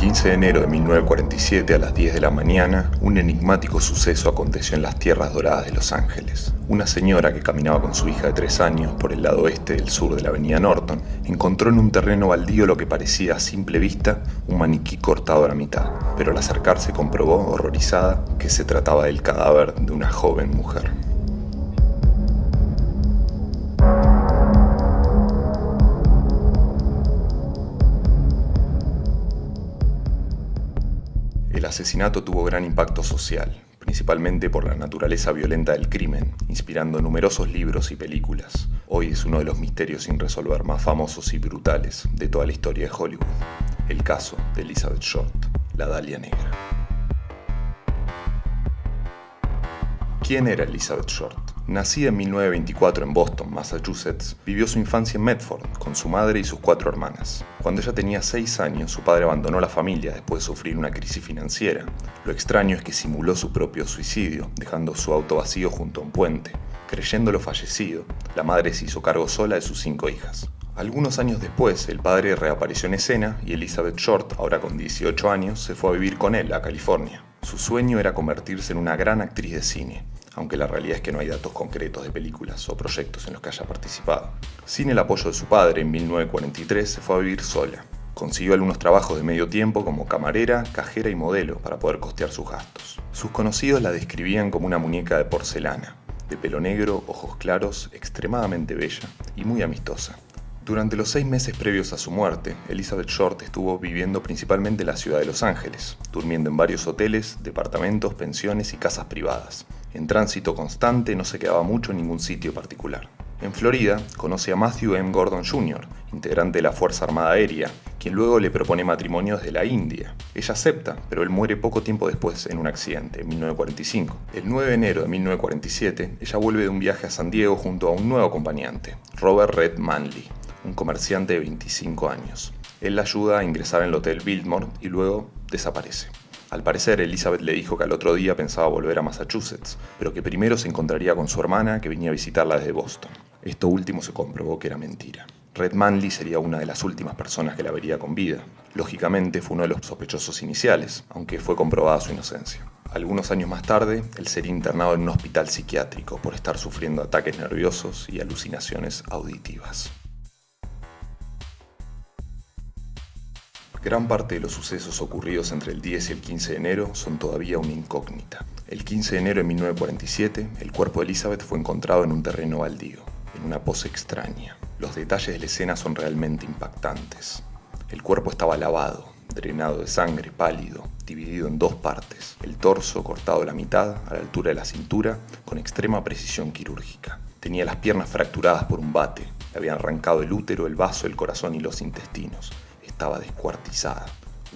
15 de enero de 1947 a las 10 de la mañana, un enigmático suceso aconteció en las tierras doradas de Los Ángeles. Una señora que caminaba con su hija de 3 años por el lado oeste del sur de la avenida Norton encontró en un terreno baldío lo que parecía a simple vista un maniquí cortado a la mitad, pero al acercarse comprobó, horrorizada, que se trataba del cadáver de una joven mujer. El asesinato tuvo gran impacto social, principalmente por la naturaleza violenta del crimen, inspirando numerosos libros y películas. Hoy es uno de los misterios sin resolver más famosos y brutales de toda la historia de Hollywood. El caso de Elizabeth Short, la Dalia Negra. ¿Quién era Elizabeth Short? Nacida en 1924 en Boston, Massachusetts, vivió su infancia en Medford con su madre y sus 4 hermanas. Cuando ella tenía 6 años, su padre abandonó la familia después de sufrir una crisis financiera. Lo extraño es que simuló su propio suicidio, dejando su auto vacío junto a un puente. Creyéndolo fallecido, la madre se hizo cargo sola de sus 5 hijas. Algunos años después, el padre reapareció en escena y Elizabeth Short, ahora con 18 años, se fue a vivir con él a California. Su sueño era convertirse en una gran actriz de cine, aunque la realidad es que no hay datos concretos de películas o proyectos en los que haya participado. Sin el apoyo de su padre, en 1943 se fue a vivir sola. Consiguió algunos trabajos de medio tiempo como camarera, cajera y modelo para poder costear sus gastos. Sus conocidos la describían como una muñeca de porcelana, de pelo negro, ojos claros, extremadamente bella y muy amistosa. Durante los 6 meses previos a su muerte, Elizabeth Short estuvo viviendo principalmente en la ciudad de Los Ángeles, durmiendo en varios hoteles, departamentos, pensiones y casas privadas. En tránsito constante, no se quedaba mucho en ningún sitio particular. En Florida, conoce a Matthew M. Gordon Jr., integrante de la Fuerza Armada Aérea, quien luego le propone matrimonio desde la India. Ella acepta, pero él muere poco tiempo después en un accidente, en 1945. El 9 de enero de 1947, ella vuelve de un viaje a San Diego junto a un nuevo acompañante, Robert Red Manley, un comerciante de 25 años. Él la ayuda a ingresar en el Hotel Biltmore y luego desaparece. Al parecer, Elizabeth le dijo que al otro día pensaba volver a Massachusetts, pero que primero se encontraría con su hermana que venía a visitarla desde Boston. Esto último se comprobó que era mentira. Red Manley sería una de las últimas personas que la vería con vida. Lógicamente fue uno de los sospechosos iniciales, aunque fue comprobada su inocencia. Algunos años más tarde, él sería internado en un hospital psiquiátrico por estar sufriendo ataques nerviosos y alucinaciones auditivas. Gran parte de los sucesos ocurridos entre el 10 y el 15 de enero son todavía una incógnita. El 15 de enero de 1947, el cuerpo de Elizabeth fue encontrado en un terreno baldío, en una pose extraña. Los detalles de la escena son realmente impactantes. El cuerpo estaba lavado, drenado de sangre, pálido, dividido en 2 partes. El torso cortado a la mitad, a la altura de la cintura, con extrema precisión quirúrgica. Tenía las piernas fracturadas por un bate. Le habían arrancado el útero, el vaso, el corazón y los intestinos. Estaba descuartizada,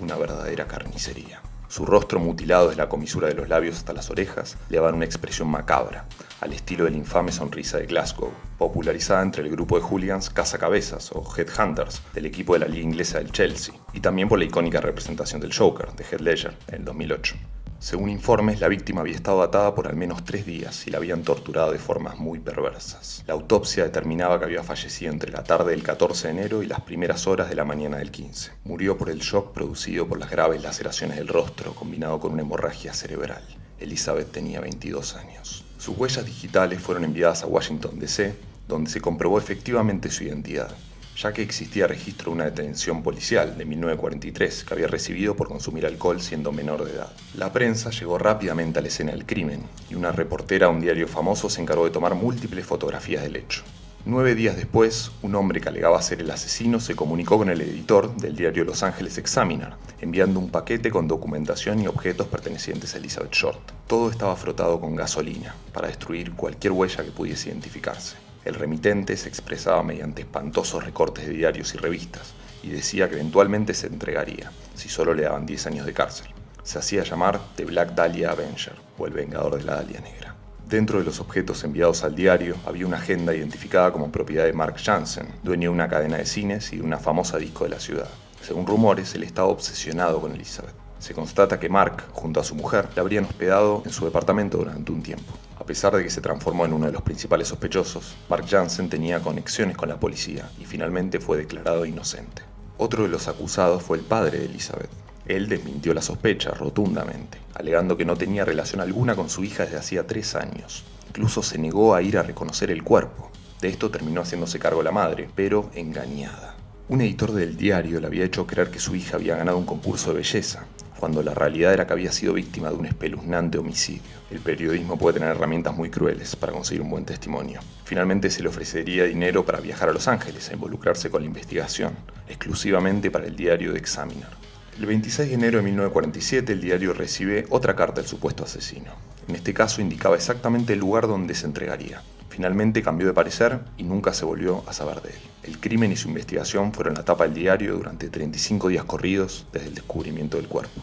una verdadera carnicería. Su rostro mutilado desde la comisura de los labios hasta las orejas le daba una expresión macabra, al estilo de la infame sonrisa de Glasgow, popularizada entre el grupo de hooligans Cazacabezas o Headhunters del equipo de la liga inglesa del Chelsea, y también por la icónica representación del Joker de Heath Ledger en el 2008. Según informes, la víctima había estado atada por al menos 3 días y la habían torturado de formas muy perversas. La autopsia determinaba que había fallecido entre la tarde del 14 de enero y las primeras horas de la mañana del 15. Murió por el shock producido por las graves laceraciones del rostro, combinado con una hemorragia cerebral. Elizabeth tenía 22 años. Sus huellas digitales fueron enviadas a Washington, D.C., donde se comprobó efectivamente su identidad, ya que existía registro de una detención policial de 1943 que había recibido por consumir alcohol siendo menor de edad. La prensa llegó rápidamente a la escena del crimen y una reportera de un diario famoso se encargó de tomar múltiples fotografías del hecho. 9 días después, un hombre que alegaba ser el asesino se comunicó con el editor del diario Los Angeles Examiner, enviando un paquete con documentación y objetos pertenecientes a Elizabeth Short. Todo estaba frotado con gasolina para destruir cualquier huella que pudiese identificarse. El remitente se expresaba mediante espantosos recortes de diarios y revistas y decía que eventualmente se entregaría, si solo le daban 10 años de cárcel. Se hacía llamar The Black Dahlia Avenger, o el vengador de la Dalia Negra. Dentro de los objetos enviados al diario había una agenda identificada como propiedad de Mark Jansen, dueño de una cadena de cines y de una famosa disco de la ciudad. Según rumores, él estaba obsesionado con Elizabeth. Se constata que Mark, junto a su mujer, la habrían hospedado en su departamento durante un tiempo. A pesar de que se transformó en uno de los principales sospechosos, Mark Jansen tenía conexiones con la policía y finalmente fue declarado inocente. Otro de los acusados fue el padre de Elizabeth. Él desmintió la sospecha rotundamente, alegando que no tenía relación alguna con su hija desde hacía 3 años. Incluso se negó a ir a reconocer el cuerpo. De esto terminó haciéndose cargo la madre, pero engañada. Un editor del diario le había hecho creer que su hija había ganado un concurso de belleza, cuando la realidad era que había sido víctima de un espeluznante homicidio. El periodismo puede tener herramientas muy crueles para conseguir un buen testimonio. Finalmente se le ofrecería dinero para viajar a Los Ángeles a involucrarse con la investigación, exclusivamente para el diario The Examiner. El 26 de enero de 1947 el diario recibe otra carta del supuesto asesino. En este caso indicaba exactamente el lugar donde se entregaría. Finalmente cambió de parecer y nunca se volvió a saber de él. El crimen y su investigación fueron la tapa del diario durante 35 días corridos desde el descubrimiento del cuerpo.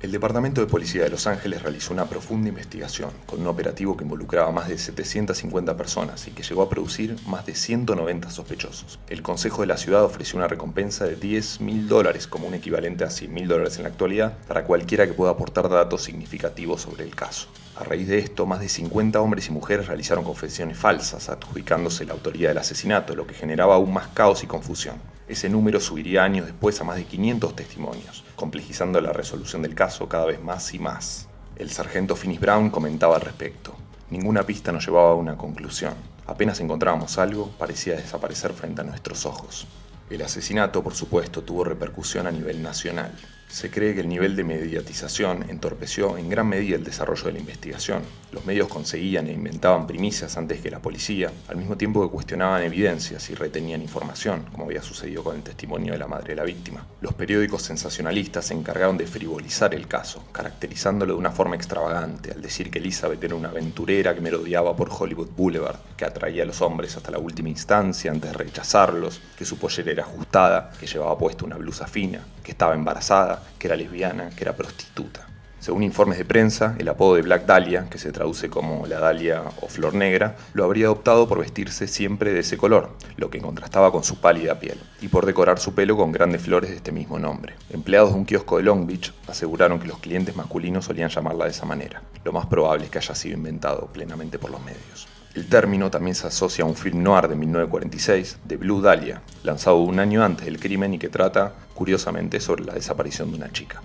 El Departamento de Policía de Los Ángeles realizó una profunda investigación con un operativo que involucraba a más de 750 personas y que llegó a producir más de 190 sospechosos. El Consejo de la Ciudad ofreció una recompensa de $10.000 como un equivalente a $100.000 en la actualidad para cualquiera que pueda aportar datos significativos sobre el caso. A raíz de esto, más de 50 hombres y mujeres realizaron confesiones falsas, adjudicándose la autoría del asesinato, lo que generaba aún más caos y confusión. Ese número subiría años después a más de 500 testimonios, complejizando la resolución del caso cada vez más y más. El sargento Finis Brown comentaba al respecto: ninguna pista nos llevaba a una conclusión. Apenas encontrábamos algo, parecía desaparecer frente a nuestros ojos. El asesinato, por supuesto, tuvo repercusión a nivel nacional. Se cree que el nivel de mediatización entorpeció en gran medida el desarrollo de la investigación. Los medios conseguían e inventaban primicias antes que la policía, al mismo tiempo que cuestionaban evidencias y retenían información, como había sucedido con el testimonio de la madre de la víctima. Los periódicos sensacionalistas se encargaron de frivolizar el caso, caracterizándolo de una forma extravagante, al decir que Elizabeth era una aventurera que merodeaba por Hollywood Boulevard, que atraía a los hombres hasta la última instancia antes de rechazarlos, que su pollera era ajustada, que llevaba puesta una blusa fina, que estaba embarazada, que era lesbiana, que era prostituta. Según informes de prensa, el apodo de Black Dahlia, que se traduce como la Dalia o Flor Negra, lo habría adoptado por vestirse siempre de ese color, lo que contrastaba con su pálida piel, y por decorar su pelo con grandes flores de este mismo nombre. Empleados de un kiosco de Long Beach aseguraron que los clientes masculinos solían llamarla de esa manera. Lo más probable es que haya sido inventado plenamente por los medios. El término también se asocia a un film noir de 1946, The Blue Dahlia, lanzado un año antes del crimen y que trata, curiosamente, sobre la desaparición de una chica.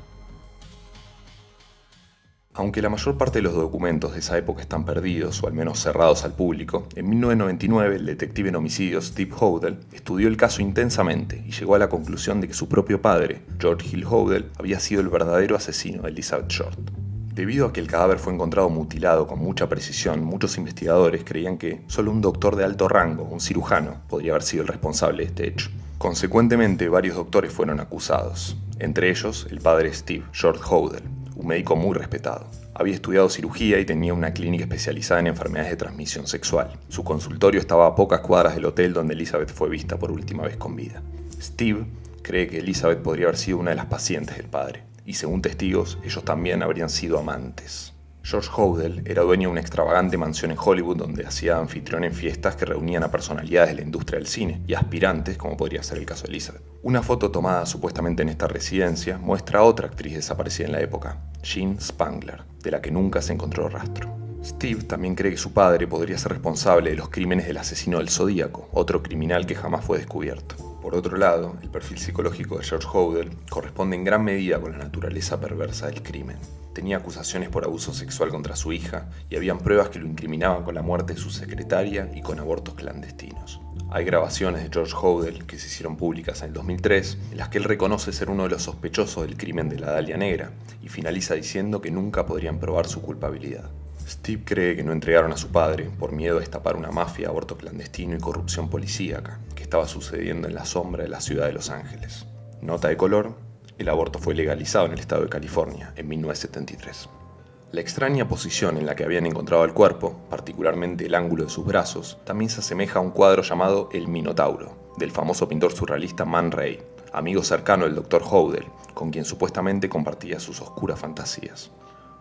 Aunque la mayor parte de los documentos de esa época están perdidos, o al menos cerrados al público, en 1999 el detective en homicidios Steve Hodel estudió el caso intensamente y llegó a la conclusión de que su propio padre, George Hill Hodel, había sido el verdadero asesino de Elizabeth Short. Debido a que el cadáver fue encontrado mutilado con mucha precisión, muchos investigadores creían que solo un doctor de alto rango, un cirujano, podría haber sido el responsable de este hecho. Consecuentemente, varios doctores fueron acusados, entre ellos el padre Steve, Short Hodel, un médico muy respetado. Había estudiado cirugía y tenía una clínica especializada en enfermedades de transmisión sexual. Su consultorio estaba a pocas cuadras del hotel donde Elizabeth fue vista por última vez con vida. Steve cree que Elizabeth podría haber sido una de las pacientes del padre, y según testigos, ellos también habrían sido amantes. George Hodel era dueño de una extravagante mansión en Hollywood donde hacía anfitrión en fiestas que reunían a personalidades de la industria del cine y aspirantes, como podría ser el caso de Elizabeth. Una foto tomada supuestamente en esta residencia muestra a otra actriz desaparecida en la época, Jean Spangler, de la que nunca se encontró rastro. Steve también cree que su padre podría ser responsable de los crímenes del asesino del Zodíaco, otro criminal que jamás fue descubierto. Por otro lado, el perfil psicológico de George Hodel corresponde en gran medida con la naturaleza perversa del crimen. Tenía acusaciones por abuso sexual contra su hija y habían pruebas que lo incriminaban con la muerte de su secretaria y con abortos clandestinos. Hay grabaciones de George Hodel que se hicieron públicas en el 2003 en las que él reconoce ser uno de los sospechosos del crimen de la Dalia Negra y finaliza diciendo que nunca podrían probar su culpabilidad. Steve cree que no entregaron a su padre por miedo a destapar una mafia, aborto clandestino y corrupción policíaca que estaba sucediendo en la sombra de la ciudad de Los Ángeles. Nota de color: el aborto fue legalizado en el estado de California en 1973. La extraña posición en la que habían encontrado el cuerpo, particularmente el ángulo de sus brazos, también se asemeja a un cuadro llamado El Minotauro, del famoso pintor surrealista Man Ray, amigo cercano del Dr. Hodel, con quien supuestamente compartía sus oscuras fantasías.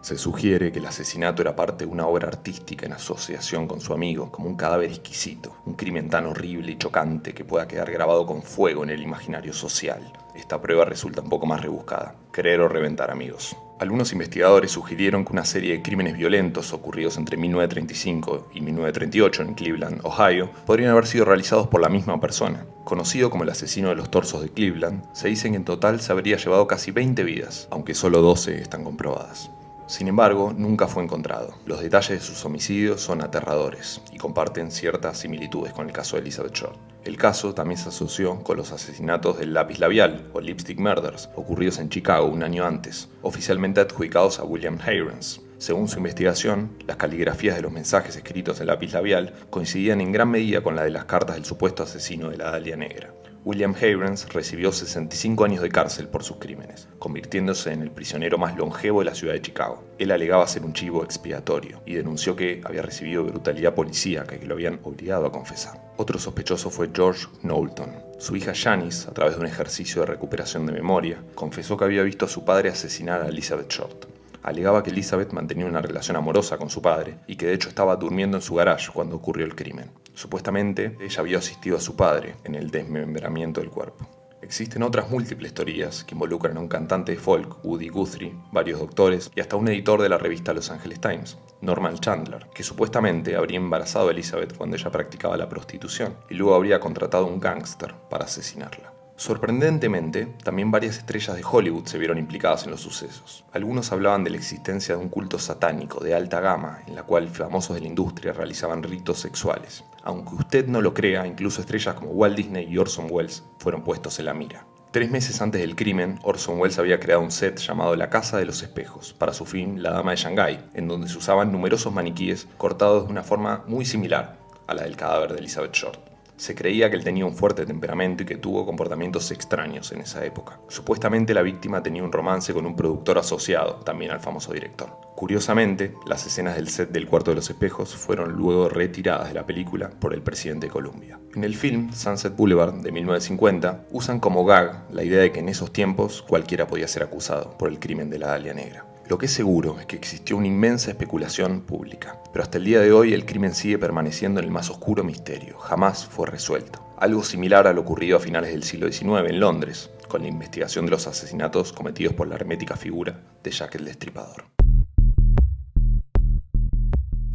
Se sugiere que el asesinato era parte de una obra artística en asociación con su amigo, como un cadáver exquisito, un crimen tan horrible y chocante que pueda quedar grabado con fuego en el imaginario social. Esta prueba resulta un poco más rebuscada. Creer o reventar, amigos. Algunos investigadores sugirieron que una serie de crímenes violentos ocurridos entre 1935 y 1938 en Cleveland, Ohio, podrían haber sido realizados por la misma persona. Conocido como el asesino de los torsos de Cleveland, se dice que en total se habría llevado casi 20 vidas, aunque solo 12 están comprobadas. Sin embargo, nunca fue encontrado. Los detalles de sus homicidios son aterradores y comparten ciertas similitudes con el caso de Elizabeth Short. El caso también se asoció con los asesinatos del lápiz labial o Lipstick Murders, ocurridos en Chicago un año antes, oficialmente adjudicados a William Heirens. Según su investigación, las caligrafías de los mensajes escritos en lápiz labial coincidían en gran medida con la de las cartas del supuesto asesino de la Dalia Negra. William Heirens recibió 65 años de cárcel por sus crímenes, convirtiéndose en el prisionero más longevo de la ciudad de Chicago. Él alegaba ser un chivo expiatorio y denunció que había recibido brutalidad policíaca y que lo habían obligado a confesar. Otro sospechoso fue George Knowlton. Su hija Janice, a través de un ejercicio de recuperación de memoria, confesó que había visto a su padre asesinar a Elizabeth Short. Alegaba que Elizabeth mantenía una relación amorosa con su padre y que de hecho estaba durmiendo en su garage cuando ocurrió el crimen. Supuestamente, ella había asistido a su padre en el desmembramiento del cuerpo. Existen otras múltiples teorías que involucran a un cantante de folk, Woody Guthrie, varios doctores y hasta un editor de la revista Los Angeles Times, Norman Chandler, que supuestamente habría embarazado a Elizabeth cuando ella practicaba la prostitución y luego habría contratado a un gángster para asesinarla. Sorprendentemente, también varias estrellas de Hollywood se vieron implicadas en los sucesos. Algunos hablaban de la existencia de un culto satánico de alta gama, en la cual famosos de la industria realizaban ritos sexuales. Aunque usted no lo crea, incluso estrellas como Walt Disney y Orson Welles fueron puestos en la mira. 3 meses antes del crimen, Orson Welles había creado un set llamado La Casa de los Espejos, para su film La Dama de Shanghái, en donde se usaban numerosos maniquíes cortados de una forma muy similar a la del cadáver de Elizabeth Short. Se creía que él tenía un fuerte temperamento y que tuvo comportamientos extraños en esa época. Supuestamente la víctima tenía un romance con un productor asociado, también al famoso director. Curiosamente, las escenas del set del Cuarto de los Espejos fueron luego retiradas de la película por el presidente de Columbia. En el film Sunset Boulevard de 1950 usan como gag la idea de que en esos tiempos cualquiera podía ser acusado por el crimen de la Dalia Negra. Lo que es seguro es que existió una inmensa especulación pública, pero hasta el día de hoy el crimen sigue permaneciendo en el más oscuro misterio, jamás fue resuelto. Algo similar a lo ocurrido a finales del siglo XIX en Londres, con la investigación de los asesinatos cometidos por la hermética figura de Jack el Destripador.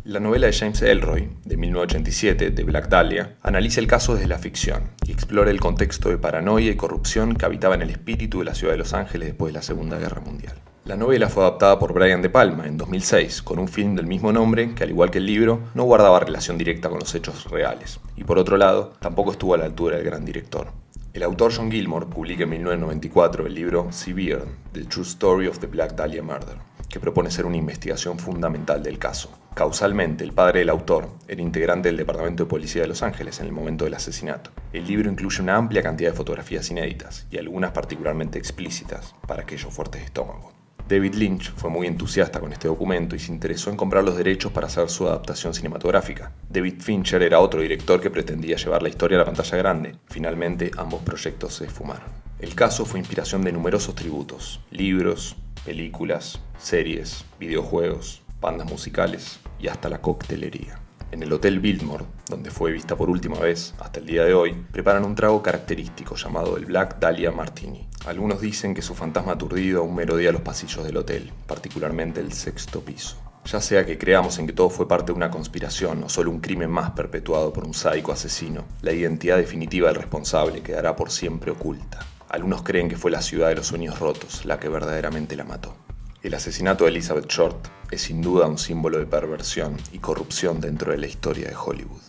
La novela de James Ellroy, de 1987, de Black Dahlia, analiza el caso desde la ficción y explora el contexto de paranoia y corrupción que habitaba en el espíritu de la ciudad de Los Ángeles después de la Segunda Guerra Mundial. La novela fue adaptada por Brian De Palma en 2006, con un film del mismo nombre que, al igual que el libro, no guardaba relación directa con los hechos reales, y por otro lado, tampoco estuvo a la altura del gran director. El autor John Gilmore publica en 1994 el libro Severed, The True Story of the Black Dahlia Murder, que propone ser una investigación fundamental del caso. Causalmente, el padre del autor era integrante del Departamento de Policía de Los Ángeles en el momento del asesinato. El libro incluye una amplia cantidad de fotografías inéditas, y algunas particularmente explícitas para aquellos fuertes de estómago. David Lynch fue muy entusiasta con este documento y se interesó en comprar los derechos para hacer su adaptación cinematográfica. David Fincher era otro director que pretendía llevar la historia a la pantalla grande. Finalmente, ambos proyectos se esfumaron. El caso fue inspiración de numerosos tributos: libros, películas, series, videojuegos, bandas musicales y hasta la coctelería. En el Hotel Biltmore, donde fue vista por última vez hasta el día de hoy, preparan un trago característico llamado el Black Dahlia Martini. Algunos dicen que su fantasma aturdido aún merodea los pasillos del hotel, particularmente el 6º piso. Ya sea que creamos en que todo fue parte de una conspiración o solo un crimen más perpetuado por un sádico asesino, la identidad definitiva del responsable quedará por siempre oculta. Algunos creen que fue la ciudad de los sueños rotos la que verdaderamente la mató. El asesinato de Elizabeth Short es sin duda un símbolo de perversión y corrupción dentro de la historia de Hollywood.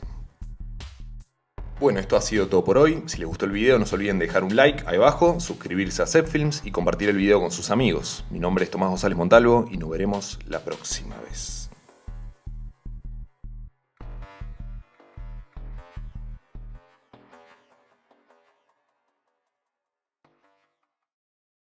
Bueno, esto ha sido todo por hoy. Si les gustó el video, no se olviden de dejar un like ahí abajo, suscribirse a Zepfilms y compartir el video con sus amigos. Mi nombre es Tomás González Montalvo y nos veremos la próxima vez.